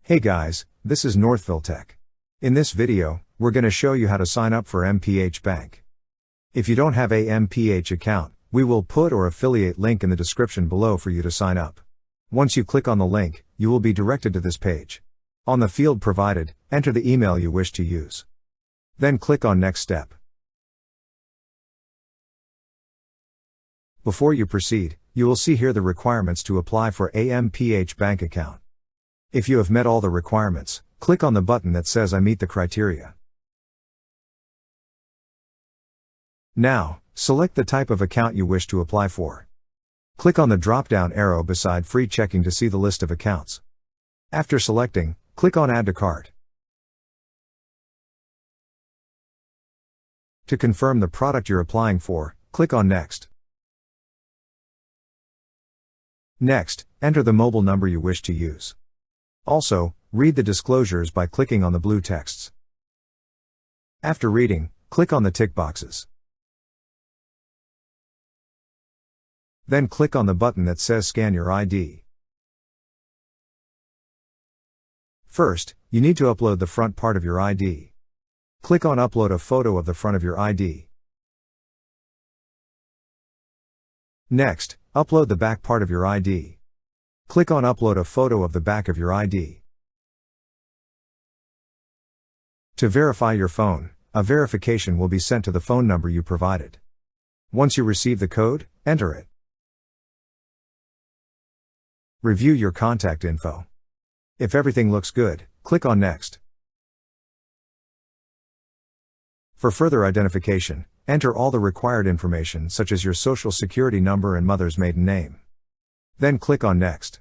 Hey guys, this is Northville Tech. In this video, we're going to show you how to sign up for MPH Bank. If you don't have a MPH account, we will put our affiliate link in the description below for you to sign up. Once you click on the link, you will be directed to this page. On the field provided, enter the email you wish to use. Then click on Next Step. Before you proceed, you will see here the requirements to apply for a MPH bank account. If you have met all the requirements, click on the button that says I meet the criteria. Now, select the type of account you wish to apply for. Click on the drop-down arrow beside Free Checking to see the list of accounts. After selecting, click on Add to Cart. To confirm the product you're applying for, click on Next. Next, enter the mobile number you wish to use. Also, read the disclosures by clicking on the blue texts. After reading, click on the tick boxes. Then click on the button that says Scan your ID. First, you need to upload the front part of your ID. Click on Upload a photo of the front of your ID. Next, upload the back part of your ID. Click on Upload a photo of the back of your ID. To verify your phone, a verification will be sent to the phone number you provided. Once you receive the code, enter it. Review your contact info. If everything looks good, click on Next. For further identification, enter all the required information such as your social security number and mother's maiden name. Then click on Next.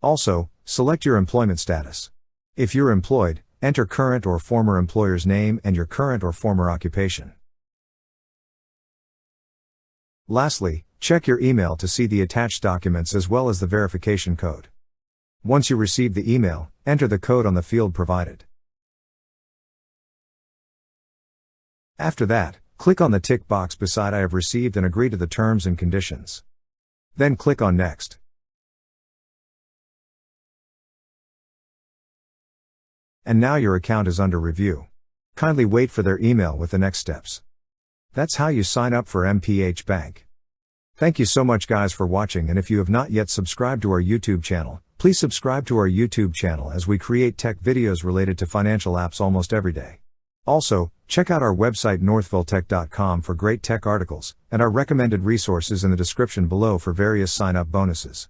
Also, select your employment status. If you're employed, enter current or former employer's name and your current or former occupation. Lastly, check your email to see the attached documents as well as the verification code. Once you receive the email, enter the code on the field provided. After that, click on the tick box beside I have received and agree to the terms and conditions. Then click on Next. And now your account is under review. Kindly wait for their email with the next steps. That's how you sign up for MPH Bank. Thank you so much guys for watching, and if you have not yet subscribed to our YouTube channel, please subscribe to our YouTube channel as we create tech videos related to financial apps almost every day. Also, check out our website northvilletech.com for great tech articles, and our recommended resources in the description below for various sign-up bonuses.